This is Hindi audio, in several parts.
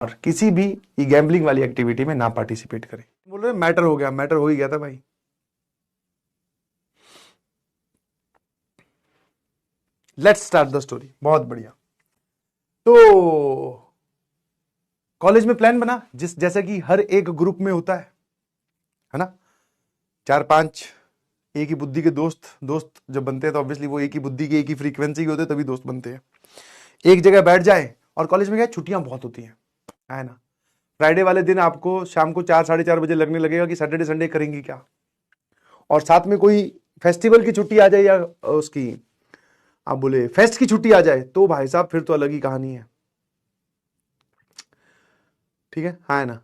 और किसी भी ये गैम्बलिंग वाली एक्टिविटी में ना पार्टिसिपेट करें। बोल रहे मैटर हो गया, मैटर हो ही गया था भाई। Let's start the story. बहुत बढ़िया। तो कॉलेज में प्लान बना, जैसे कि हर एक ग्रुप में होता है ना, 4-5 एक ही बुद्धि के दोस्त जब बनते हैं तो ऑब्वियसली वो एक ही बुद्धि के, एक ही फ्रीक्वेंसी के होते हैं, तभी दोस्त बनते हैं। एक जगह बैठ जाए, और कॉलेज में क्या छुट्टियां बहुत होती हैं, है ना। फ्राइडे वाले दिन आपको शाम को 4-4:30 बजे लगने लगेगा कि सैटरडे संडे करेंगे क्या, और साथ में कोई फेस्टिवल की छुट्टी आ जाए या उसकी आप बोले फेस्ट की छुट्टी आ जाए, तो भाई साहब फिर तो अलग ही कहानी है। ठीक है, हाँ है ना।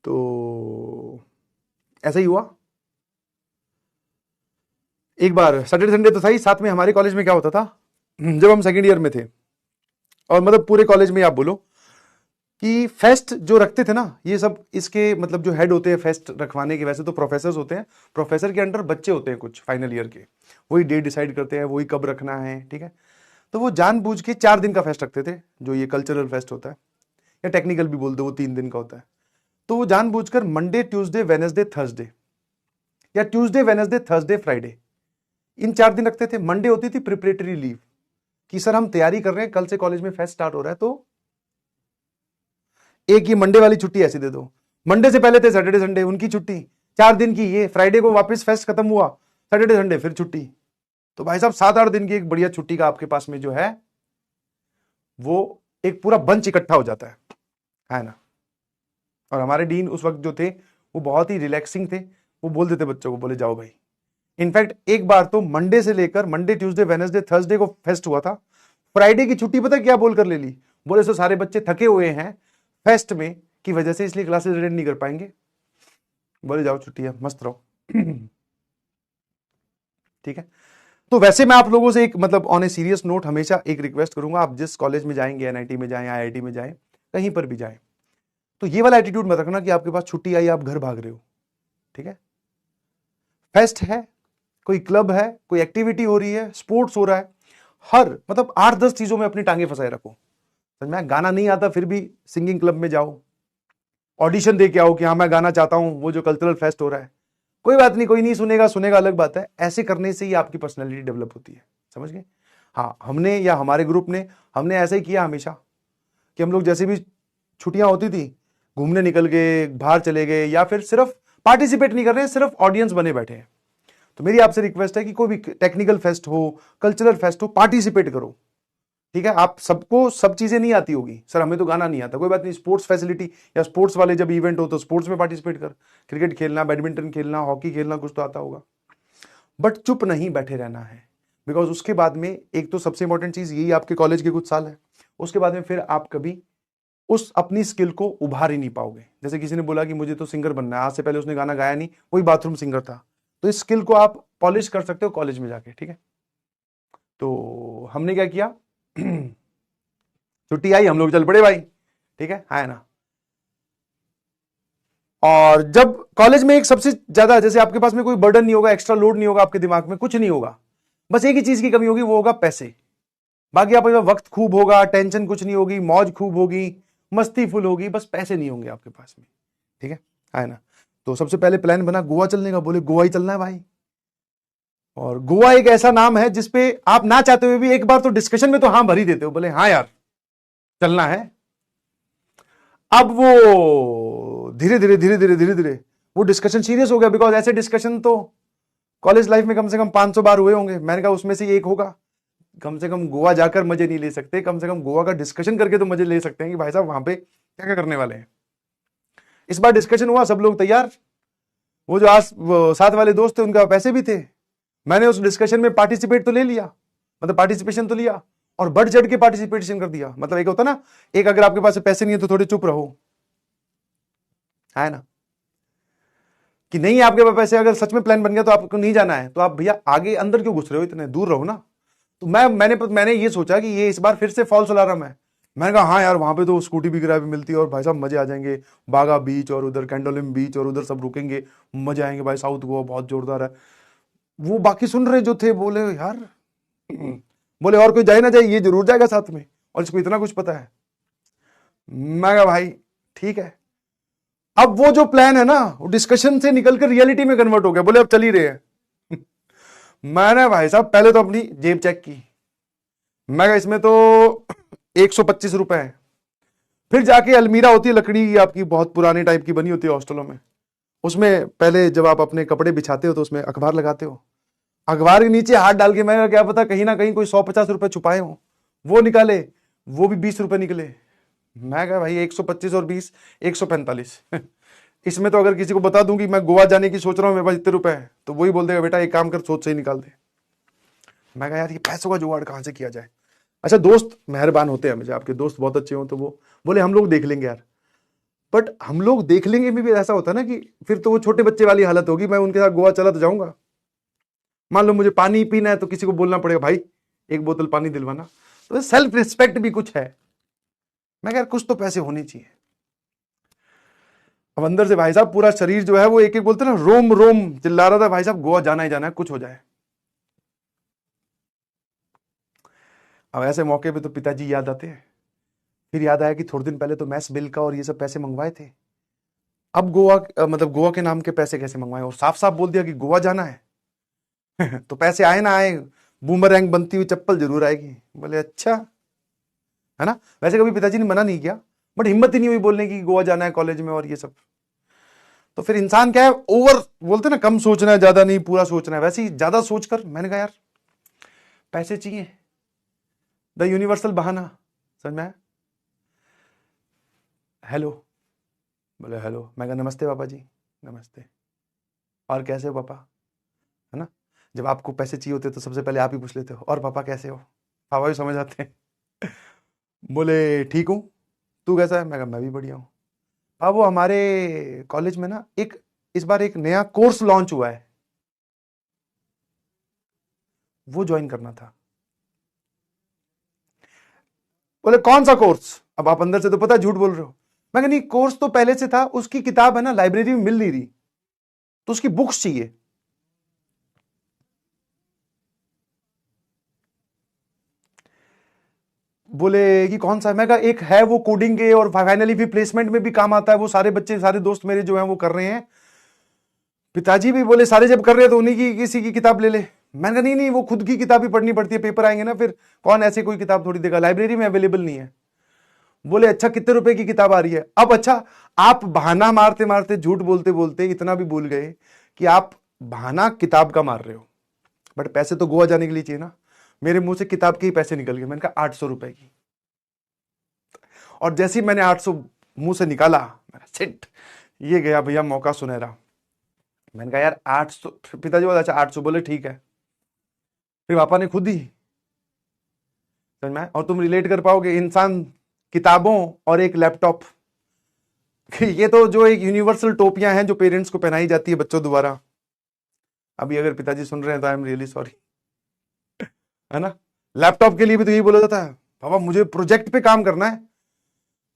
तो ऐसा ही हुआ। एक बार सैटरडे संडे तो था ही, साथ में हमारे कॉलेज में क्या होता था, जब हम सेकेंड ईयर में थे, और मतलब पूरे कॉलेज में आप बोलो कि फेस्ट जो रखते थे ना, ये सब इसके मतलब जो हेड होते हैं फेस्ट रखवाने के, वैसे तो प्रोफेसर होते हैं, प्रोफेसर के अंडर बच्चे होते हैं कुछ फाइनल ईयर के, वही डेट डिसाइड करते हैं, वही कब रखना है। ठीक है, तो वो जानबूझ के 4 दिन का फेस्ट रखते थे, जो ये कल्चरल फेस्ट होता है, या टेक्निकल भी बोल दो, वो 3 दिन का होता है। तो वो जानबूझकर मंडे ट्यूसडे वेडनेसडे थर्सडे, या ट्यूसडे वेडनेसडे थर्सडे फ्राइडे, इन 4 दिन रखते थे। मंडे होती थी प्रिपरेटरी लीव, कि सर हम तैयारी कर रहे हैं, कल से कॉलेज में फेस्ट स्टार्ट हो रहा है, तो एक ये मंडे वाली छुट्टी ऐसे दे दो। मंडे से पहले थे सैटरडे संडे, उनकी छुट्टी 4 दिन की, ये फ्राइडे को वापस फेस्ट खत्म हुआ, सैटरडे संडे फिर छुट्टी। तो भाई साहब 7-8 दिन की एक बढ़िया छुट्टी का आपके पास में जो है वो एक पूरा बंच इकट्ठा हो जाता है ना। और हमारे डीन उस वक्त जो थे वो बहुत ही रिलैक्सिंग थे, वो बोल देते बच्चों को, बोले जाओ भाई। इनफैक्ट एक बार तो मंडे से लेकर मंडे ट्यूसडे वेडनेसडे थर्सडे को फेस्ट हुआ था, फ्राइडे की छुट्टी पता क्या बोलकर ले ली, बोले सो सारे बच्चे थके हुए हैं फेस्ट में की वजह से, इसलिए क्लासेस अटेंड नहीं कर पाएंगे, बोले जाओ छुट्टी है, मस्त रहो। ठीक है। तो वैसे मैं आप लोगों से एक मतलब ऑन ए सीरियस नोट हमेशा एक रिक्वेस्ट करूंगा, आप जिस कॉलेज में जाएंगे, एनआईटी में जाएं, आईआईटी में जाएं, कहीं पर भी जाएं, तो ये वाला एटीट्यूड मत रखना कि आपके पास छुट्टी आई आप घर भाग रहे हो। ठीक है, फेस्ट है, कोई क्लब है, कोई एक्टिविटी हो रही है, स्पोर्ट्स हो रहा है, हर मतलब 8-10 चीजों में अपनी टांगे फंसाए रखो। समझ में, गाना नहीं आता फिर भी सिंगिंग क्लब में जाओ, ऑडिशन दे के आओ कि हाँ मैं गाना चाहता हूं, वो जो कल्चरल फेस्ट हो रहा है, कोई बात नहीं, कोई नहीं सुनेगा, सुनेगा अलग बात है, ऐसे करने से ही आपकी पर्सनैलिटी डेवलप होती है। समझ गए। हाँ, हमने या हमारे ग्रुप ने हमने ऐसा ही किया हमेशा, कि हम लोग जैसे भी छुट्टियां होती थी घूमने निकल गए, बाहर चले गए, या फिर सिर्फ पार्टिसिपेट नहीं कर रहे, सिर्फ ऑडियंस बने बैठे हैं। तो मेरी आपसे रिक्वेस्ट है कि कोई भी टेक्निकल फेस्ट हो, कल्चरल फेस्ट हो, पार्टिसिपेट करो। ठीक है, आप सबको सब चीजें नहीं आती होगी, सर हमें तो गाना नहीं आता, कोई बात नहीं, स्पोर्ट्स फैसिलिटी या स्पोर्ट्स वाले जब इवेंट हो तो स्पोर्ट्स में पार्टिसिपेट कर, क्रिकेट खेलना, बैडमिंटन खेलना, हॉकी खेलना, कुछ तो आता होगा, बट चुप नहीं बैठे रहना है। बिकॉज उसके बाद में एक तो सबसे इंपॉर्टेंट चीज यही आपके कॉलेज के कुछ साल है, उसके बाद में फिर आप कभी उस अपनी स्किल को उभार ही नहीं पाओगे। जैसे किसी ने बोला कि मुझे तो सिंगर बनना है, आज से पहले उसने गाना गाया नहीं, वही बाथरूम सिंगर था, तो इस स्किल को आप पॉलिश कर सकते हो कॉलेज में जाके। ठीक है, तो हमने क्या किया, छुट्टी आई, हम लोग चल पड़े भाई। ठीक है ना। और जब कॉलेज में एक सबसे ज्यादा, जैसे आपके पास में कोई बर्डन नहीं होगा, एक्स्ट्रा लोड नहीं होगा, आपके दिमाग में कुछ नहीं होगा, बस एक ही चीज की कमी होगी, वो होगा पैसे। बाकी आपके पास वक्त खूब होगा, टेंशन कुछ नहीं होगी, मौज खूब होगी, मस्ती फुल होगी, बस पैसे नहीं होंगे आपके पास में। ठीक है ना। तो सबसे पहले प्लान बना गोवा चलने का, बोले गोवा ही चलना है भाई। और गोवा एक ऐसा नाम है जिसपे आप ना चाहते हुए भी एक बार तो डिस्कशन में तो हाँ भर ही देते हो, बोले हाँ यार चलना है। अब वो धीरे धीरे वो डिस्कशन सीरियस हो गया, बिकॉज ऐसे डिस्कशन तो कॉलेज लाइफ में कम से कम 500 बार हुए होंगे, मैंने कहा उसमें से एक होगा। कम से कम गोवा जाकर मजे नहीं ले सकते, कम से कम गोवा का डिस्कशन करके तो मजे ले सकते हैं कि भाई साहब वहां पे क्या क्या करने वाले हैं। इस बार डिस्कशन हुआ, सब लोग तैयार, वो जो आज साथ वाले दोस्त थे उनका पैसे भी थे, मैंने उस डिस्कशन में पार्टिसिपेट तो ले लिया, मतलब पार्टिसिपेशन तो लिया, और बढ़ चढ़ के पार्टिसिपेशन कर दिया। मतलब एक होता ना, एक अगर आपके पास पैसे नहीं है तो थोड़े चुप रहो, है ना, कि नहीं आपके पास पैसे, अगर सच में प्लान बन गया तो आपको नहीं जाना है, तो आप भैया आगे अंदर क्यों घुस रहे हो, इतने दूर रहो ना। तो मैंने ये सोचा कि ये इस बार फिर से फॉल्स अलार्म है। मैंने कहा हाँ यार वहां पे तो स्कूटी भी किराए पे मिलती है, और भाई साहब मजे आ जाएंगे, बागा बीच और उधर कैंडोलिम बीच और उधर सब रुकेंगे, मजे आएंगे भाई, साउथ गोवा बहुत जोरदार है। वो बाकी सुन रहे जो थे बोले यार, बोले और कोई जाए ना जाए ये जरूर जाएगा साथ में, और इसको इतना कुछ पता है। मैं कहा भाई ठीक है। अब वो जो प्लान है ना, वो डिस्कशन से निकलकर रियलिटी में कन्वर्ट हो गया। बोले अब चल ही रहे हैं। मैंने भाई साहब पहले तो अपनी जेब चेक की। मैं कहा इसमें तो 125 रुपए है। फिर जाके अलमीरा होती है लकड़ी की आपकी, बहुत पुराने टाइप की बनी होती है हॉस्टलों में, उसमें पहले जब आप अपने कपड़े बिछाते हो तो उसमें अखबार लगाते हो, अखबार के नीचे हाथ डाल के, मैं क्या पता कहीं ना कहीं कोई 150 रुपए छुपाए हो, वो निकाले, वो भी 20 रुपए निकले। मैं कहा भाई 125 और 20, 145। इसमें तो अगर किसी को बता दूं कि मैं गोवा जाने की सोच रहा हूं, मेरे पास इतने रुपए हैं, तो वही बोल देगा बेटा एक काम कर, सोच से ही निकाल दे। मैं कहा यार ये पैसों का जुगाड़ कहां से किया जाए। अच्छा दोस्त मेहरबान होते हैं हमेशा, आपके दोस्त बहुत अच्छे हो, तो वो बोले हम लोग देख लेंगे यार। बट हम लोग देख लेंगे में भी ऐसा होता है ना कि फिर तो वो छोटे बच्चे वाली हालत होगी। मैं उनके साथ गोवा चला तो जाऊंगा, मान लो मुझे पानी पीना है तो किसी को बोलना पड़ेगा भाई एक बोतल पानी दिलवाना। तो सेल्फ रिस्पेक्ट भी कुछ है। मैं कह यार कुछ तो पैसे होने चाहिए। अब अंदर से भाई साहब पूरा शरीर जो है वो एक एक बोलते ना रोम रोम चिल्ला रहा था, भाई साहब गोवा जाना ही जाना है, कुछ हो जाए। अब ऐसे मौके पे तो पिताजी याद आते हैं। फिर याद आया कि थोड़े दिन पहले तो मैस बिल का और ये सब पैसे मंगवाए थे। अब गोवा मतलब गोवा के नाम के पैसे कैसे मंगवाए, और साफ साफ बोल दिया कि गोवा जाना है। तो पैसे आए ना आए, बूमरैंग बनती हुई चप्पल जरूर आएगी। बोले अच्छा, है ना। वैसे कभी पिताजी ने मना नहीं किया, बट हिम्मत ही नहीं हुई बोलने की गोवा जाना है कॉलेज में और ये सब। तो फिर इंसान क्या है, ओवर बोलते ना, कम सोचना है ज्यादा नहीं, पूरा सोचना है। वैसे ही ज्यादा सोचकर मैंने कहा यार पैसे चाहिए, द यूनिवर्सल बहाना। समझ में आया। हेलो, बोले हेलो। मैं कहा नमस्ते पापा जी। नमस्ते, और कैसे हो पापा, है ना। जब आपको पैसे चाहिए होते तो सबसे पहले आप ही पूछ लेते हो और पापा कैसे हो। पापा भी समझ आते हैं। बोले ठीक हूँ, तू कैसा है। मैं कहा मैं भी बढ़िया हूँ। अब वो हमारे कॉलेज में ना एक इस बार एक नया कोर्स लॉन्च हुआ है, वो ज्वाइन करना था। बोले कौन सा कोर्स। अब आप अंदर से तो पता झूठ बोल रहे हो। मैं कहा नहीं, कोर्स तो पहले से था, उसकी किताब है ना लाइब्रेरी में मिल नहीं रही, तो उसकी बुक्स चाहिए। बोले कि कौन सा है। मैं कहा एक है वो कोडिंग के, और फाइनली भी प्लेसमेंट में भी काम आता है, वो सारे बच्चे सारे दोस्त मेरे जो हैं वो कर रहे हैं। पिताजी भी बोले सारे जब कर रहे हैं तो उन्हीं की किसी की किताब ले ले। मैंने कहा नहीं नहीं, वो खुद की किताब ही पढ़नी पड़ती है, पेपर आएंगे ना फिर, कौन ऐसे कोई किताब थोड़ी देगा, लाइब्रेरी में अवेलेबल नहीं है। बोले अच्छा कितने रुपए की किताब आ रही है। अब अच्छा, आप बहाना मारते मारते झूठ बोलते बोलते इतना भी भूल गए कि आप बहाना किताब का मार रहे हो, बट पैसे तो गोवा जाने के लिए चाहिए ना। मेरे मुंह से किताब के ही पैसे निकल गए। मैंने कहा 800 रुपए की। और जैसे ही मैंने 800 मुंह से निकाला, मैंने सिट, ये गया भैया मौका सुनहरा। मैंने कहा यार 800। पिताजी बोला अच्छा 800। बोले ठीक है। फिर पापा ने खुद ही, समझ में आया? और तुम रिलेट कर पाओगे, इंसान किताबों और एक लैपटॉप, ये तो जो एक यूनिवर्सल टोपियां हैं जो पेरेंट्स को पहनाई जाती है बच्चों द्वारा। अभी अगर पिताजी सुन रहे हैं तो आई एम रियली सॉरी, है ना। लैपटॉप के लिए भी तो यही बोला जाता है, पापा मुझे प्रोजेक्ट पे काम करना है।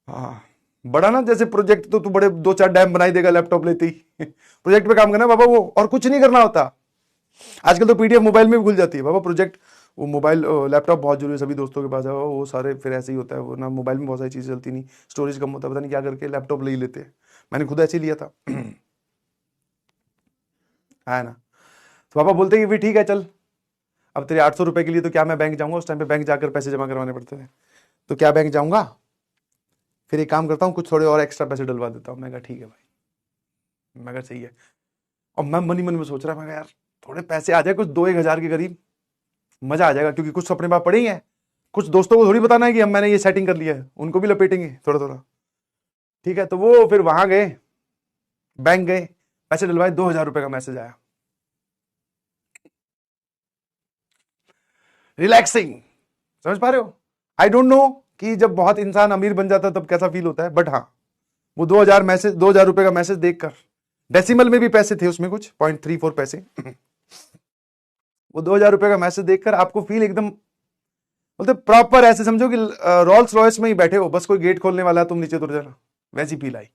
हाँ, बड़ा ना जैसे प्रोजेक्ट तो तू बड़े 2-4 डैम बनाई देगा लैपटॉप लेते ही। प्रोजेक्ट पे काम करना है बाबा, वो और कुछ नहीं करना होता। आजकल तो पीडीएफ मोबाइल में भी खुल जाती है बाबा। प्रोजेक्ट, वो मोबाइल लैपटॉप बहुत जरूरी है, सभी दोस्तों के पास है वो सारे, फिर ऐसे ही होता है वो ना, मोबाइल में बहुत सारी चीजें चलती नहीं, स्टोरेज कम होता है, पता नहीं क्या करके लैपटॉप ले ही लेते हैं। मैंने खुद ऐसे ही लिया था। है ना। तो पापा बोलते कि भी ठीक है चल, अब तेरे 800 रुपए के लिए तो क्या मैं बैंक जाऊंगा, उस टाइम पे बैंक जाकर पैसे जमा करवाने पड़ते थे, तो क्या बैंक जाऊंगा। फिर एक काम करता हूँ, कुछ थोड़े और एक्स्ट्रा पैसे डलवा देता हूँ। मैं कहा ठीक है भाई, मैं कहा सही है। और मैं मन ही मन में सोच रहा, मैं कहा यार थोड़े पैसे आ जाए, कुछ 2-1 हज़ार के करीब, मजा आ जाएगा, क्योंकि कुछ अपने पास पड़े ही हैं। कुछ दोस्तों को थोड़ी बताना है कि हम मैंने ये सेटिंग कर लिया है, उनको भी लपेटेंगे थोड़ा थोड़ा। ठीक है, तो वो फिर वहां गए, बैंक गए, पैसे डलवाए, 2,000 रुपए का मैसेज आया। रिलैक्सिंग, समझ पा रहे हो। आई डोंट नो कि जब बहुत इंसान अमीर बन जाता है तब कैसा फील होता है, बट हाँ, वो 2,000 रुपए का मैसेज देखकर, डेसिमल में भी पैसे थे उसमें कुछ 0.34 पैसे। वो 2,000 रुपए का मैसेज देखकर आपको फील एकदम, बोलते प्रॉपर ऐसे समझो कि रॉल्स रॉयस में ही बैठे हो, बस कोई गेट खोलने वाला है, तुम नीचे उतर जाना, वैसी फील आई।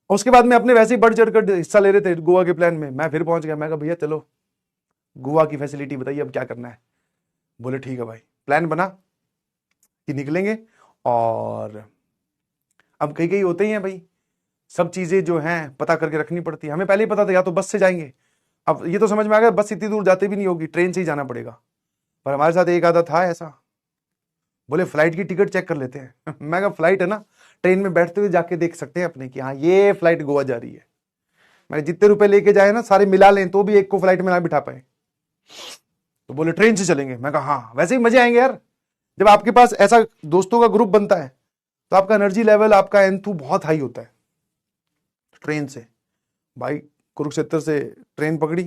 उसके बाद में अपने वैसे ही बढ़ चढ़कर हिस्सा ले रहे थे गोवा के प्लान में, मैं फिर पहुंच गया। मैं कहा भैया चलो गोवा की फैसिलिटी बताइए, अब क्या करना है। बोले ठीक है भाई, प्लान बना कि निकलेंगे और अब कई कई होते ही हैं भाई, सब चीजें जो हैं पता करके रखनी पड़ती है। हमें पहले ही पता था या तो बस से जाएंगे, अब ये तो समझ में आ गया बस इतनी दूर जाते भी नहीं होगी, ट्रेन से ही जाना पड़ेगा। पर हमारे साथ एक आधा था ऐसा, बोले फ्लाइट की टिकट चेक कर लेते हैं। मैं कहा फ्लाइट है ना, ट्रेन में बैठते हुए जाके देख सकते हैं अपने कि हाँ ये फ्लाइट गोवा जा रही है। मैं जितने रुपए लेके जाए ना सारे मिला लें तो भी एक को फ्लाइट में ना बिठा पाए। तो बोले ट्रेन से चलेंगे। मैं कहा हाँ वैसे ही मजे आएंगे यार, जब आपके पास ऐसा दोस्तों का ग्रुप बनता है तो आपका एनर्जी लेवल, आपका एंथू बहुत हाई होता है। ट्रेन से भाई कुरुक्षेत्र से ट्रेन पकड़ी,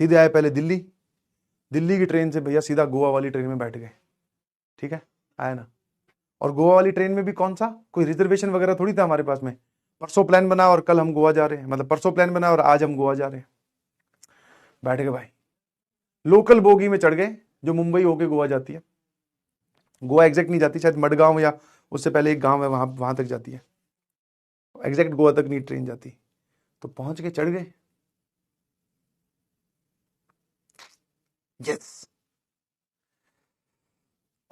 सीधे आए पहले दिल्ली, दिल्ली की ट्रेन से भैया सीधा गोवा वाली ट्रेन में बैठ गए। ठीक है, आया ना। और गोवा वाली ट्रेन में भी कौन सा कोई रिजर्वेशन वगैरह थोड़ी था हमारे पास में, परसों प्लान बना और कल हम गोवा जा रहे हैं, मतलब परसों प्लान बना और आज हम गोवा जा रहे हैं। बैठ गए भाई, लोकल बोगी में चढ़ गए जो मुंबई होके गोवा जाती है। गोवा एग्जैक्ट नहीं जाती, शायद मडगांव या उससे पहले एक गांव है वहां तक जाती है, एग्जैक्ट गोवा तक नहीं ट्रेन जाती। तो पहुंच के चढ़ गए, यस।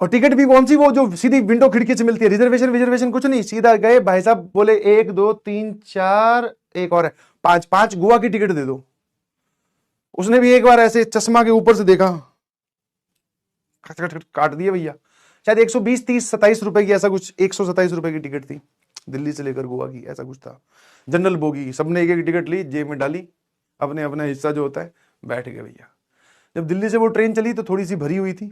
और टिकट भी कौन सी, वो जो सीधी विंडो खिड़की से मिलती है, रिजर्वेशन कुछ नहीं, सीधा गए भाई साहब बोले 1 2 3 4 एक और है 5 5 गोवा की टिकट दे दो। उसने भी एक बार ऐसे चश्मा के ऊपर से देखा, खट खट खट काट दिए भैया। शायद 120 30 27 रुपए की ऐसा कुछ, 127 रुपए की टिकट थी दिल्ली से लेकर गोवा की, ऐसा कुछ था। जनरल बोगी, सबने एक एक टिकट ली, जेब में डाली, अपने अपना हिस्सा जो होता है, बैठ गए भैया। जब दिल्ली से वो ट्रेन चली तो थोड़ी सी भरी हुई थी,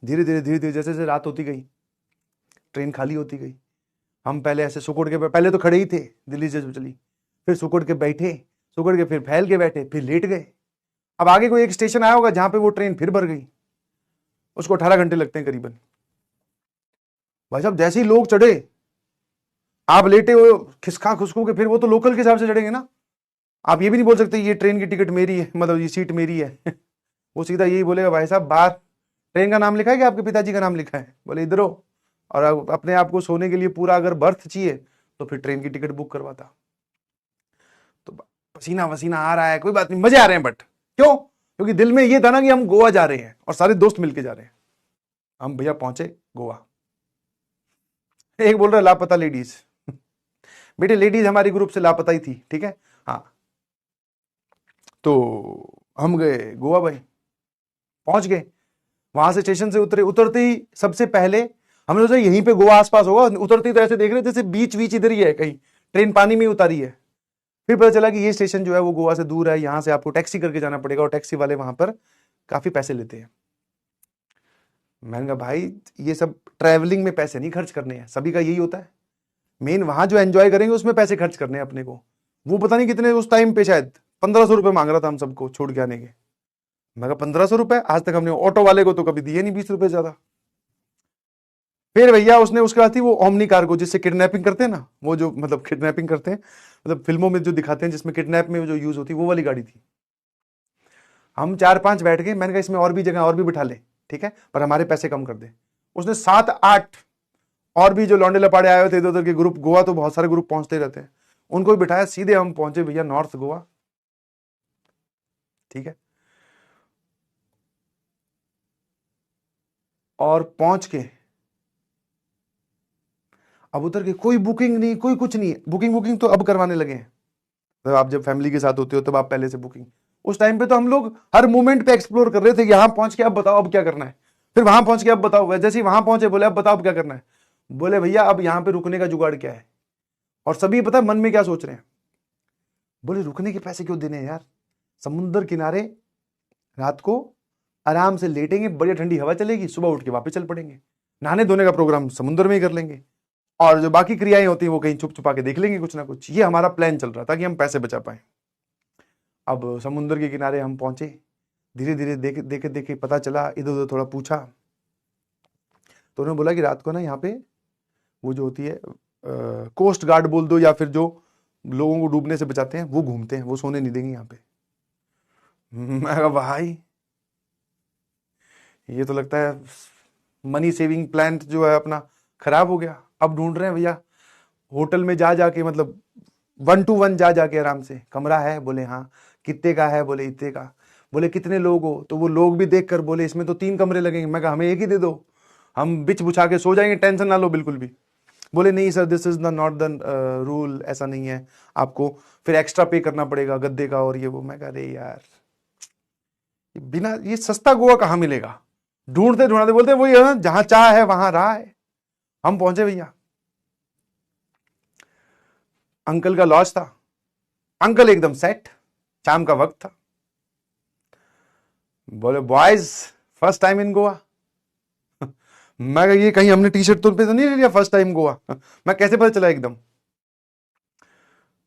धीरे धीरे जैसे जैसे रात होती गई ट्रेन खाली होती गई। हम पहले ऐसे सुकुड़ के, पहले तो खड़े ही थे दिल्ली से जब चली, फिर सुकुड़ के बैठे, सुकुड़ के फिर फैल के बैठे, फिर लेट गए। अब आगे कोई एक स्टेशन आया होगा जहां पे वो ट्रेन फिर भर गई, उसको 18 घंटे लगते हैं करीबन। भाई साहब जैसे ही लोग चढ़े, आप लेटे हो खिसका खुसकू के, फिर वो तो लोकल के हिसाब से चढ़ेंगे ना, आप ये भी नहीं बोल सकते ये ट्रेन की टिकट मेरी है, मतलब ये सीट मेरी है। वो सीधा यही बोलेगा भाई साहब बाहर ट्रेन का नाम लिखा है कि आपके पिताजी का नाम लिखा है, बोले इधर हो। और अपने आप को सोने के लिए पूरा अगर बर्थ चाहिए तो फिर ट्रेन की टिकट बुक करवाता। तो पसीना वसीना आ रहा है, कोई बात नहीं, मजे आ रहे हैं, बट क्यों, क्योंकि दिल में ये था ना कि हम गोवा जा रहे हैं और सारे दोस्त मिलके जा रहे हैं। हम भैया पहुंचे गोवा, एक बोल रहा है लापता लेडीज। बेटे लेडीज हमारी ग्रुप से लापता ही थी, ठीक है हाँ। तो हम गए गोवा भाई, पहुंच गए, वहां से स्टेशन से उतरे, उतरते ही सबसे पहले हमने सोचा यहीं पे गोवा आसपास होगा, उतरते ही तो ऐसे देख रहे जैसे बीच बीच इधर ही है, कहीं ट्रेन पानी में उतारी है। फिर पता चला कि ये स्टेशन जो है वो गोवा से दूर है, यहां से आपको टैक्सी करके जाना पड़ेगा और टैक्सी वाले वहां पर काफी पैसे लेते हैं। मैंने कहा भाई ये सब ट्रैवलिंग में पैसे नहीं खर्च करने हैं, सभी का यही होता है, मेन वहां जो एंजॉय करेंगे उसमें पैसे खर्च करने हैं अपने को। वो पता नहीं कितने उस टाइम पे शायद 1500 रुपए मांग रहा था हम सबको छोड़ के आने के। मैं कहा 1500 रुपए, आज तक हमने ऑटो वाले को तो कभी दिए नहीं 20 रुपए ज्यादा। फिर भैया उसने उसके बाद थी वो ओमनी कार को, जिससे किडनैपिंग करते हैं ना, वो जो मतलब किडनैपिंग करते हैं, मतलब फिल्मों में जो दिखाते हैं जिसमें किडनैप में जो यूज होती है, वो वाली गाड़ी थी। हम 4 5 बैठ गए, मैंने कहा इसमें और भी जगह और भी बिठा ले, ठीक है, पर हमारे पैसे कम कर दे। उसने 7 8 और भी जो लौंडे लपाड़े आए हुए थे इधर उधर के ग्रुप, गोवा तो बहुत सारे ग्रुप पहुंचते रहते हैं, उनको भी बिठाया, सीधे हम पहुंचे भैया नॉर्थ गोवा। ठीक है, और पहुंच के अब उतर के कोई बुकिंग नहीं, कोई कुछ नहीं, बुकिंग तो अब करवाने लगे हैं। तो आप जब फैमिली के साथ होते हो तब आप पहले से बुकिंग, उस टाइम पे तो हम लोग हर मोमेंट पे एक्सप्लोर कर रहे थे, यहां पहुंच के अब बताओ अब क्या करना है, फिर वहां पहुंच के अब बताओ, जैसे ही वहां पहुंचे बोले अब बताओ अब क्या करना है। बोले भैया अब यहां पे रुकने का जुगाड़ क्या है। और सभी पता मन में क्या सोच रहे हैं, बोले रुकने के पैसे क्यों देने हैं यार, समुद्र किनारे रात को आराम से लेटेंगे, बढ़िया ठंडी हवा चलेगी, सुबह उठ के वापस चल पड़ेंगे, नहाने धोने का प्रोग्राम समुद्र में ही कर लेंगे, और जो बाकी क्रियाएं होती हैं वो कहीं छुप छुपा के देख लेंगे कुछ ना कुछ। ये हमारा प्लान चल रहा था कि हम पैसे बचा पाए। अब समुद्र के किनारे हम पहुंचे, धीरे धीरे देखे देखे देखे पता चला, इधर उधर थोड़ा पूछा, तो उन्होंने बोला कि रात को ना यहाँ पे वो जो होती है कोस्ट गार्ड बोल दो, या फिर जो लोगों को डूबने से बचाते हैं वो घूमते हैं, वो सोने नहीं देंगे यहाँ पे। मैं कहा भाई ये तो लगता है मनी सेविंग प्लान जो है अपना खराब हो गया। अब ढूंढ रहे हैं भैया होटल में जा जाके, मतलब 1 to 1 जा जाके आराम से, कमरा है, बोले हाँ, कितने का है, बोले इतने का, बोले कितने लोग हो, तो वो लोग भी देख कर बोले इसमें तो 3 कमरे लगेंगे। मैं कहा हमें एक ही दे दो, हम बिछ बुछा के सो जाएंगे, टेंशन ना लो बिल्कुल भी। बोले नहीं sir, this is not the rule, ऐसा नहीं है, आपको फिर एक्स्ट्रा पे करना पड़ेगा गद्दे का और ये वो। मैं कह रहे यार, बिना ये सस्ता गोवा कहाँ मिलेगा? ढूंढते ढूंढते बोलते वही है ना, जहां चाह है वहां राह है। हम पहुंचे भैया, अंकल का लॉज था, अंकल एकदम सेट, शाम का वक्त था। बोले boys first time in Goa. मैं ये कहीं हमने टी शर्ट पे तो नहीं ले लिया फर्स्ट टाइम गोवा? मैं कैसे पता चला एकदम?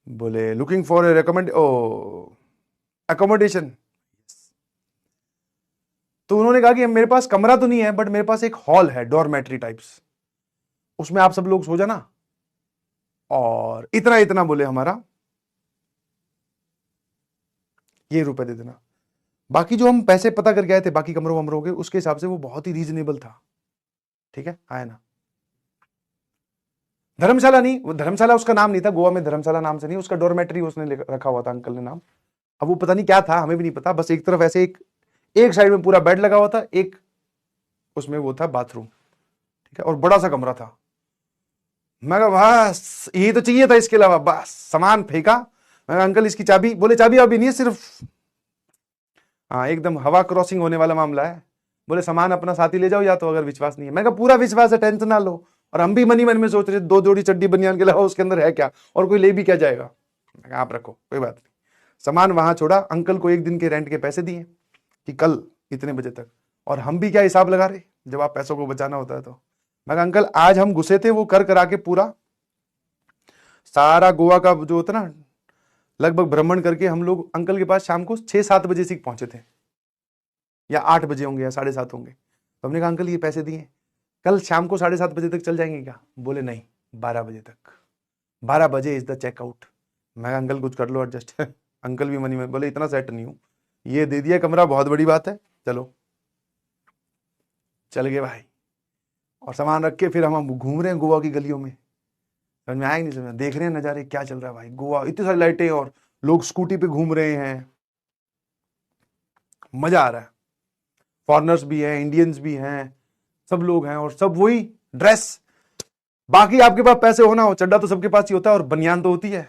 बोले लुकिंग फॉर ए रिकमेंड ओ अकोमोडेशन। तो उन्होंने कहा कि मेरे पास कमरा तो नहीं है, बट मेरे पास एक हॉल है, डॉर्मेट्री टाइप्स, उसमें आप सब लोग सो जाना, और इतना इतना बोले हमारा ये रुपए दे देना। बाकी जो हम पैसे पता कर गए थे बाकी कमरों वमरों के, उसके हिसाब से वो बहुत ही रीजनेबल था। ठीक है, आया ना? धर्मशाला नहीं, वो धर्मशाला उसका नाम नहीं था, गोवा में धर्मशाला नाम से नहीं, उसका डॉर्मेट्री उसने रखा हुआ था अंकल ने नाम। अब वो पता नहीं क्या था, हमें भी नहीं पता, बस एक तरफ ऐसे एक साइड में पूरा बेड लगा हुआ था, एक उसमें वो था बाथरूम। ठीक है, और बड़ा सा कमरा था। मैं कहा बस यही तो चाहिए था, इसके अलावा बस सामान फेंका। मैं कहा अंकल इसकी चाबी, बोले चाबी अभी नहीं है, सिर्फ हाँ एकदम हवा क्रॉसिंग होने वाला मामला है। बोले सामान अपना साथ ही ले जाओ, या तो अगर विश्वास नहीं है। मैं कहा पूरा विश्वास है, टेंशन ना लो। और हम भी मन ही मन में सोच रहे 2 जोड़ी चड्डी बनियान के अलावा उसके अंदर है क्या, और कोई ले भी क्या जाएगा। मैं कहा आप रखो, कोई बात नहीं। सामान वहां छोड़ा, अंकल को 1 दिन के रेंट के पैसे दिए कि कल इतने बजे तक। और हम भी क्या हिसाब लगा रहे जब आप पैसों को बचाना होता है तो। मैं कहा अंकल आज हम घुसे थे, वो कर करा के पूरा सारा गोवा का जो होता ना लगभग भ्रमण करके हम लोग अंकल के पास शाम को 6-7 बजे से पहुंचे थे, या 8 बजे होंगे या 7:30 होंगे। तो हमने कहा अंकल ये पैसे दिए, कल शाम को 7:30 बजे तक चल जाएंगे क्या? बोले नहीं, 12 बजे तक, 12 बजे इज द चेकआउट। मैं अंकल कुछ कर लो एडजस्ट। अंकल भी मनी में बोले इतना सेट नहीं हूं, ये दे दिया कमरा, बहुत बड़ी बात है, चलो। चल गए भाई, और सामान रख के फिर हम घूम रहे हैं गोवा की गलियों में। समझ में आया नहीं, समझ देख रहे हैं नजारे क्या चल रहा है भाई। गोवा इतनी सारी लाइटें और लोग स्कूटी पे घूम रहे हैं, मजा आ रहा है। फॉरेनर्स भी हैं, इंडियंस भी हैं, सब लोग हैं, और सब वही ड्रेस। बाकी आपके पास पैसे होना हो, चड्डा तो सबके पास ही होता है, और बनियान तो होती है,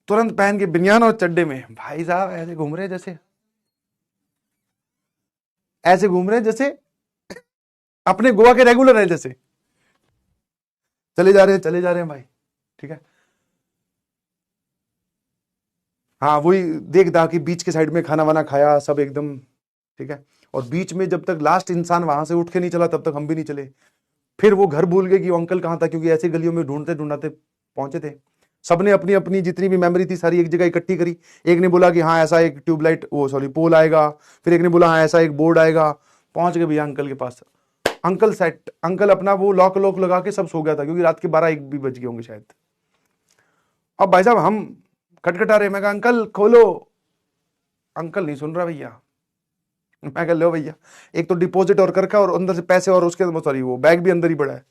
तुरंत पहन के बनियान और चड्डे में भाई साहब ऐसे घूम रहे हैं जैसे, ऐसे घूम रहे हैं जैसे अपने गोवा के रेगुलर है, जैसे चले जा रहे हैं, चले जा रहे हैं भाई। ठीक है, हाँ वही देखता कि बीच के साइड में खाना वाना खाया सब एकदम। ठीक है, और बीच में जब तक लास्ट इंसान वहां से उठ के नहीं चला तब तक हम भी नहीं चले। फिर वो घर भूल गए कि वो अंकल कहाँ था, क्योंकि ऐसे गलियों में ढूंढते ढूंढते पहुंचे थे। सबने अपनी अपनी जितनी भी मेमोरी थी सारी एक जगह इकट्ठी करी। एक ने बोला कि हाँ ऐसा एक ट्यूबलाइट, वो सॉरी पोल आएगा, फिर एक ने बोला हाँ ऐसा एक बोर्ड आएगा। पहुंच गए भैया अंकल के पास। अंकल सेट, अंकल अपना वो लॉक लॉक लगा के सब सो गया था, क्योंकि रात के 12-1 भी बज गए होंगे शायद। अब भाई साहब हम खटखटा रहे, मैं कहा अंकल खोलो, अंकल नहीं सुन रहा भैया। मैं कह लो भैया, एक तो डिपॉजिट और करके और अंदर से पैसे, और उसके सॉरी वो बैग भी अंदर ही पड़ा है।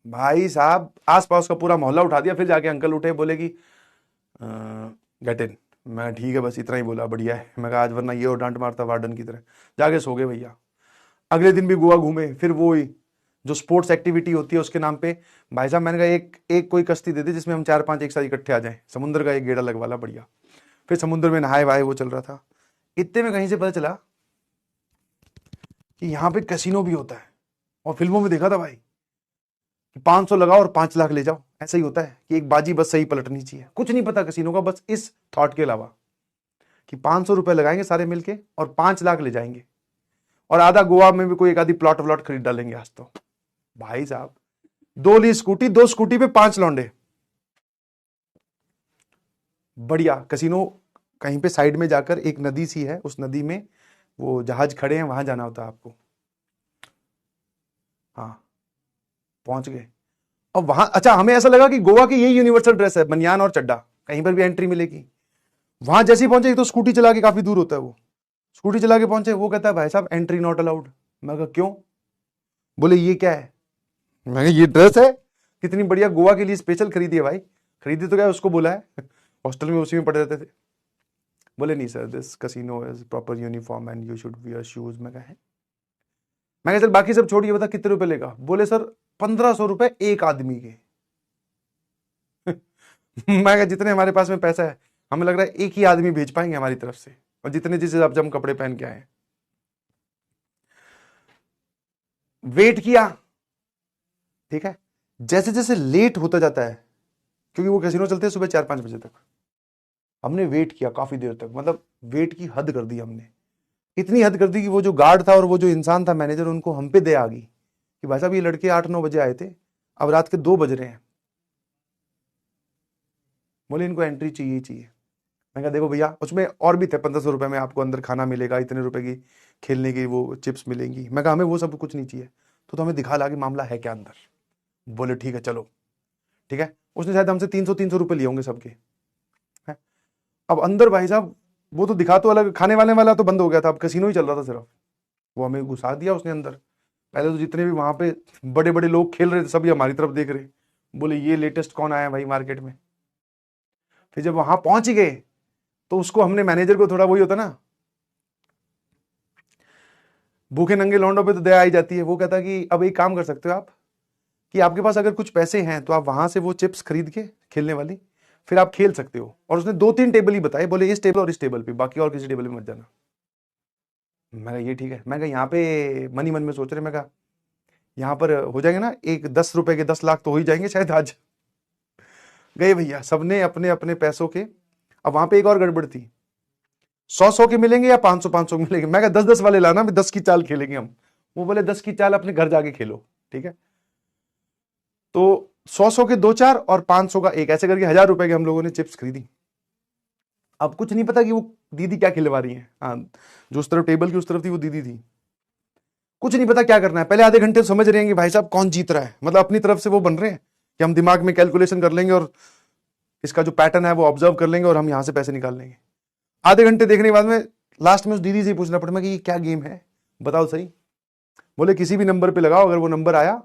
भाई साहब आसपास का पूरा मोहल्ला उठा दिया। फिर जाके अंकल उठे, बोले कि गेट इन। मैं ठीक है, बस इतना ही बोला, बढ़िया है। मैं कहा आज वरना ये और डांट मारता वार्डन की तरह। जाके सो गए भैया। अगले दिन भी गोवा घूमे, फिर वो जो स्पोर्ट्स एक्टिविटी होती है उसके नाम पे। भाई साहब मैंने कहा एक कोई कश्ती दे दे जिसमें हम 4-5 एक साथ इकट्ठे आ जाएं, समुद्र का एक गेड़ा लगवाला बढ़िया। फिर समुद्र में नहाए वाए, वो चल रहा था। इतने में कहीं से पता चला कि यहाँ पे कैसीनो भी होता है, और फिल्मों में देखा था भाई कि 500 लगाओ और 5 लाख ले जाओ। ऐसा ही होता है कि एक बाजी बस सही पलटनी चाहिए। कुछ नहीं पता कैसीनो का, बस इस थॉट के अलावा कि 500 रुपए लगाएंगे सारे मिलके और 5 लाख ले जाएंगे, और आधा गोवा में भी कोई एक आधी प्लॉट व्लॉट खरीद डालेंगे आज तो। भाई साहब 2 ली स्कूटी, 2 स्कूटी पे 5 लौंडे, बढ़िया। कैसीनो कहीं पे साइड में जाकर, एक नदी सी है, उस नदी में वो जहाज खड़े हैं, वहां जाना होता है आपको। हाँ पहुंच गए। और वहां अच्छा हमें ऐसा लगा कि गोवा की यही यूनिवर्सल ड्रेस है, बनियान और चड्डा, कहीं पर भी एंट्री मिलेगी। वहां जैसे ही पहुंचे, तो स्कूटी चला के, काफी दूर होता है वो, स्कूटी चला के पहुंचे, वो कहता है भाई साहब एंट्री नॉट अलाउड। मैं कहा क्यों? बोले ये क्या है? मैं कहा ये ड्रेस है, कितनी बढ़िया, गोवा के लिए स्पेशल खरीदी है भाई। खरीदी तो क्या, उसको बोला है, हॉस्टल में उसी में पड़े रहते थे। बोले नहीं sir, this casino is proper uniform and you should wear shoes. मैं कहा मैं कहा चल बाकी सब छोड़िए, बता कितने रुपए लेगा? बोले सर 1500 रुपए एक आदमी के। मैं कहा जितने हमारे पास में पैसा है हमें लग रहा है एक ही आदमी भेज पाएंगे हमारी तरफ से, और जितने जिस हिसाब से हम कपड़े पहन के आए। वेट किया, ठीक है, जैसे जैसे लेट होता जाता है, क्योंकि वो कैसीनो चलते हैं सुबह 4-5 बजे तक, हमने वेट किया काफी देर तक, मतलब वेट की हद कर दी हमने, इतनी हद कर दी कि वो जो गार्ड था और वो जो इंसान था मैनेजर, उनको हम पे दया आ गई कि भाई साहब ये लड़के 8-9 बजे आए थे, अब रात के 2 बज रहे हैं, बोले इनको एंट्री चाहिए ही चाहिए। मैं कहा देखो भैया, उसमें और भी थे, 1500 रुपए में आपको अंदर खाना मिलेगा, इतने रुपए की खेलने की वो चिप्स मिलेंगी। मैं कहा हमें वो सब कुछ नहीं चाहिए, तो हमें दिखा ला कि मामला है क्या अंदर। बोले ठीक है चलो, ठीक है। उसने शायद हमसे 300 रुपए लिए होंगे सबके, है। अब अंदर भाई साहब वो तो दिखा तो अलग, खाने वाले वाला तो बंद हो गया था, अब कैसीनो ही चल रहा था सिर्फ। वो हमें घुसा दिया उसने अंदर। पहले तो जितने भी वहां पे बड़े बड़े लोग खेल रहे थे सभी हमारी तरफ देख रहे, बोले ये लेटेस्ट कौन आया भाई मार्केट में। फिर जब वहां पहुंच गए तो उसको हमने, मैनेजर को थोड़ा वही होता ना, भूखे नंगे लौंडों पे तो दया आई जाती है। वो कहता कि अब एक काम कर सकते हो आप, कि आपके पास अगर कुछ पैसे हैं तो आप वहां से वो चिप्स खरीद के खेलने वाली, फिर आप खेल सकते हो। और उसने 2-3 टेबल ही बताए, बोले इस टेबल और इस टेबल पे, बाकी और किसी टेबल में मत जाना। मैं कहा ये ठीक है। मैं कहा यहाँ पे मन ही मन में सोच रहे, मैं कहा यहाँ पर हो जाएंगे ना, एक 10 रुपए के 10 लाख तो हो ही जाएंगे शायद आज। गए भैया, सबने अपने अपने पैसों के। अब वहां पे एक और गड़बड़ थी, 100-100 के मिलेंगे या 500-500 के मिलेंगे। मैं कहा 10-10 वाले लाना, 10 की चाल खेलेंगे हम। वो बोले 10 की चाल अपने घर जाके खेलो, ठीक है। तो 100-100 के 2-4 और 500 का एक, ऐसे करके 1000 रुपए के हम लोगों ने चिप्स खरीदी। अब कुछ नहीं पता कि वो दीदी क्या खिलवा रही है। हाँ, जो उस तरफ टेबल की उस तरफ थी वो दीदी थी। कुछ नहीं पता क्या करना है, पहले आधे घंटे तो समझ रहे हैं कि भाई साहब कौन जीत रहा है, मतलब अपनी तरफ से वो बन रहे हैं कि हम दिमाग में कैलकुलेशन कर लेंगे और इसका जो पैटर्न है वो ऑब्जर्व कर लेंगे और हम यहां से पैसे निकाल लेंगे। आधे घंटे देखने के बाद में लास्ट में उस दीदी से पूछना पड़ा कि ये क्या गेम है, बताओ सही। बोले किसी भी नंबर पे लगाओ, अगर वो नंबर आया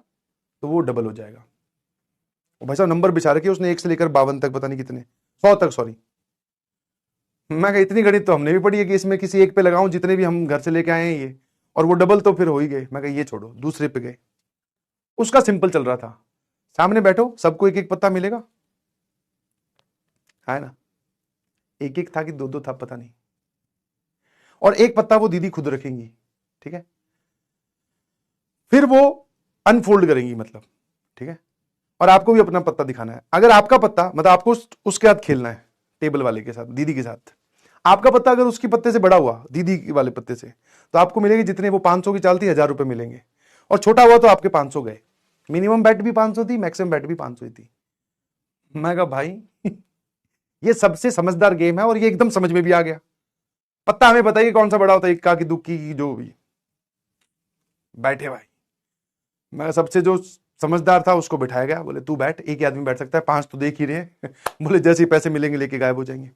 तो वो डबल हो जाएगा। भाई साहब नंबर बिछा रखे उसने 1 से लेकर 52 तक, पता नहीं कितने, 100 तक, सॉरी। मैं कहा इतनी गणित तो हमने भी पढ़ी है कि इसमें किसी एक पे लगाऊं, जितने भी हम घर से लेके आए हैं ये, और वो डबल तो फिर हो ही गए। मैं कहा ये छोड़ो, दूसरे पे गए। उसका सिंपल चल रहा था, सामने बैठो सबको एक एक पत्ता मिलेगा, है ना। एक एक था कि दो दो था पता नहीं, और एक पत्ता वो दीदी खुद रखेंगी, ठीक है। फिर वो अनफोल्ड करेंगी, मतलब, ठीक है। और आपको भी अपना पत्ता दिखाना है। अगर आपका पत्ता, मतलब आपको उसके साथ खेलना है, टेबल वाले के साथ, दीदी के साथ। आपका पत्ता अगर उसकी पत्ते से बड़ा हुआ, दीदी वाले पत्ते से, तो आपको मिलेगी जितने, वो 500 की चाल थी, 1000 रुपए मिलेंगे। और छोटा हुआ तो आपके 500 गए। मिनिमम बैट भी 500 थी, मैक्सिमम बैट भी 500 ही थी। मैं कहा भाई ये सबसे समझदार गेम है और ये एकदम समझ में भी आ गया। पत्ता हमें बताइए कौन सा बड़ा होता है, इक्का की दुक्की की, जो भी। बैठे भाई, मैं सबसे जो समझदार था उसको बिठाया गया। बोले तू बैठ, एक ही आदमी बैठ सकता है, 5 तो देख ही रहे हैं। बोले जैसे ही पैसे मिलेंगे लेके गायब हो जाएंगे।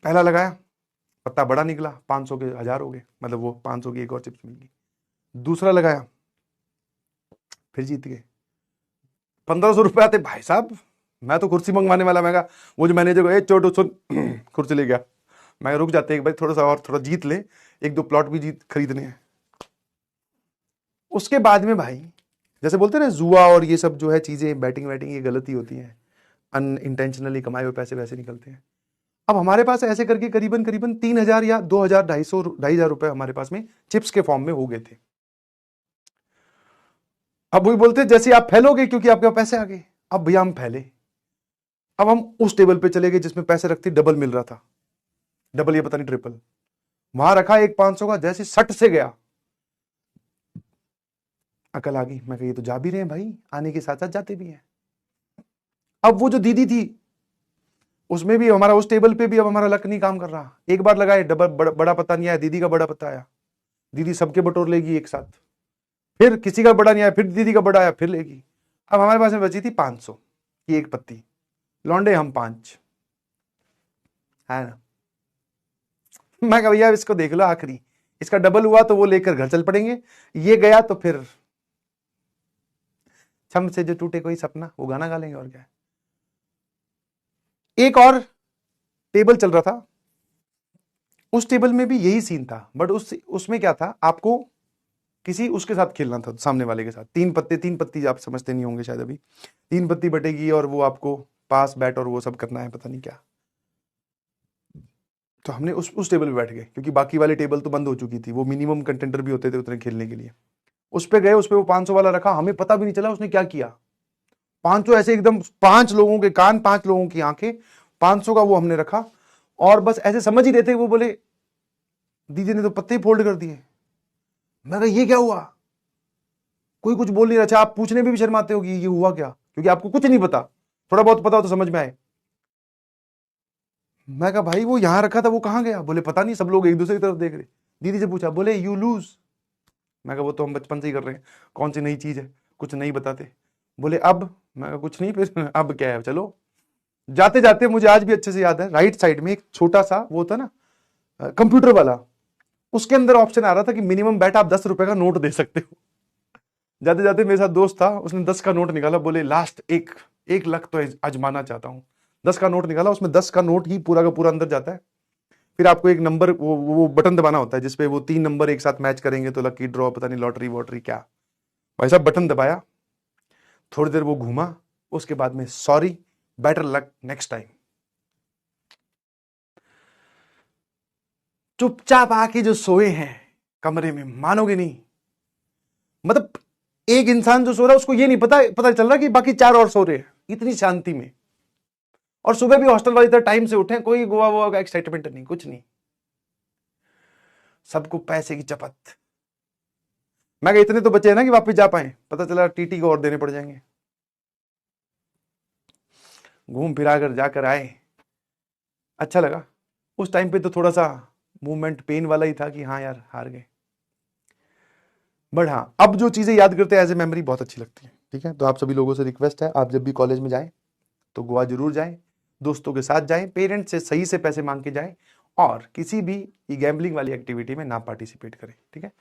पहला लगाया, पत्ता बड़ा निकला, 500 के 1000 हो गए, मतलब वो 500 की एक और चिप्स मिल गई। दूसरा लगाया, फिर जीत गए। 1500 रुपए आते भाई साहब। मैं तो कुर्सी मंगवाने वाला। मैं कहा वो जो मैनेजर को, चोटो सुन, कुर्सी ले गया। मैं रुक जाते एक भाई, थोड़ा सा और थोड़ा जीत ले, 1-2 प्लॉट भी जीत खरीदने हैं। उसके बाद में भाई, जैसे बोलते हैं ना जुआ और ये सब जो है चीजें, बैटिंग वैटिंग, ये गलत ही होती है, अनइंटेंशनली कमाए हुए पैसे वैसे निकलते हैं। अब हमारे पास ऐसे करके करीबन करीबन 3000 या 2000, 250 रुपए हमारे पास में चिप्स के फॉर्म में हो गए थे। अब वही बोलते जैसे आप फैलोगे, क्योंकि आपके पास पैसे आ गए। अब भैया हम फैले। अब हम उस टेबल पे चले गए जिसमें पैसे रखते डबल मिल रहा था, डबल ये पता नहीं ट्रिपल। वहां रखा एक 500 का, जैसे सट से गया, अकल आ गई। मैं कहा ये तो जा भी रहे हैं भाई, आने के साथ साथ जाते भी हैं। अब वो जो दीदी थी, उसमें भी हमारा, उस टेबल पे भी अब हमारा लक नहीं काम कर रहा। एक बार लगाए डबल, बड़ा पत्ता नहीं आया, दीदी का बड़ा पत्ता आया। दीदी सबके बटोर लेगी एक साथ। फिर किसी का बड़ा नहीं आया, फिर दीदी का बड़ा आया, फिर लेगी। अब हमारे पास में बची थी 500 की एक पत्ती। लौंडे हम 5, है ना। मैं कहा भैया इसको देख लो, आखिरी इसका डबल हुआ तो वो लेकर घर चल पड़ेंगे, ये गया तो फिर छम से जो टूटे कोई सपना, वो गाना गा लेंगे और क्या। एक और टेबल चल रहा था, उस टेबल में भी यही सीन था, बट उसमें क्या था, आपको किसी उसके साथ खेलना था, सामने वाले के साथ। 3 पत्ती आप समझते नहीं होंगे शायद अभी, 3 पत्ती बटेगी और वो आपको पास बैट और वो सब करना है, पता नहीं क्या। तो हमने उस टेबल पे बैठ गए, क्योंकि बाकी वाले टेबल तो बंद हो चुकी थी, वो मिनिमम कंटेंटर भी होते थे उतने खेलने के लिए। उस पे गए, उस पे वो 500 वाला रखा, हमें पता भी नहीं चला उसने क्या किया। 500 ऐसे एकदम, 5 लोगों के कान, 5 लोगों की आंखें, 500 का वो हमने रखा, और बस ऐसे समझ ही रहे थे। वो बोले दीदी ने तो पत्ते ही फोल्ड कर दिए। मैं कहा ये क्या हुआ, कोई कुछ बोल नहीं रहा। अच्छा, आप पूछने में भी शर्माते हो कि ये हुआ क्या, क्योंकि आपको कुछ नहीं पता, थोड़ा बहुत पता हो तो समझ में आए। मैं कहा भाई वो यहां रखा था, वो कहां गया? बोले पता नहीं, सब लोग एक दूसरे की तरफ देख रहे। दीदी से पूछा, बोले यू लूज। मैं कहा वो तो हम बचपन से ही कर रहे हैं, कौन सी नई चीज है, कुछ नहीं बताते। बोले अब? मैं कहा कुछ नहीं, फिर अब क्या है, चलो। जाते जाते मुझे आज भी अच्छे से याद है, राइट साइड में एक छोटा सा वो था ना कंप्यूटर वाला, उसके अंदर ऑप्शन आ रहा था कि मिनिमम बैट आप 10 रुपए का नोट दे सकते हो। जाते जाते मेरे साथ दोस्त था, उसने 10 का नोट निकाला, बोले लास्ट 1 लाख तो आजमाना चाहता हूं। 10 का नोट निकाला, उसमें 10 का नोट ही पूरा का पूरा अंदर जाता है। फिर आपको एक नंबर, वो बटन दबाना होता है जिसपे वो 3 नंबर एक साथ मैच करेंगे तो लकी ड्रॉ, पता नहीं लॉटरी वॉटरी क्या। भाई साहब बटन दबाया, थोड़ी देर वो घूमा, उसके बाद में sorry, better luck next time. चुपचाप आके जो सोए हैं कमरे में, मानोगे नहीं, मतलब एक इंसान जो सो रहा है उसको ये नहीं पता चल रहा कि बाकी 4 और सो रहे हैं, इतनी शांति में। और सुबह भी हॉस्टल वाले इतना टाइम से उठे, कोई गोवा वोवा का एक्साइटमेंट नहीं, कुछ नहीं, सबको पैसे की चपत। मैं कहा इतने तो बचे हैं ना कि वापस जा पाए, पता चला टीटी को और देने पड़ जाएंगे। घूम फिरा कर जाकर आए, अच्छा लगा। उस टाइम पे तो थोड़ा सा मूवमेंट पेन वाला ही था कि हाँ यार हार गए, बट हाँ अब जो चीजें याद करते हैं एज ए मेमोरी बहुत अच्छी लगती है। ठीक है, तो आप सभी लोगों से रिक्वेस्ट है, आप जब भी कॉलेज में जाएं तो गोवा जरूर जाएं, दोस्तों के साथ जाएं, पेरेंट्स से सही से पैसे मांग के जाएं, और किसी भी गैम्बलिंग वाली एक्टिविटी में ना पार्टिसिपेट करें। ठीक है।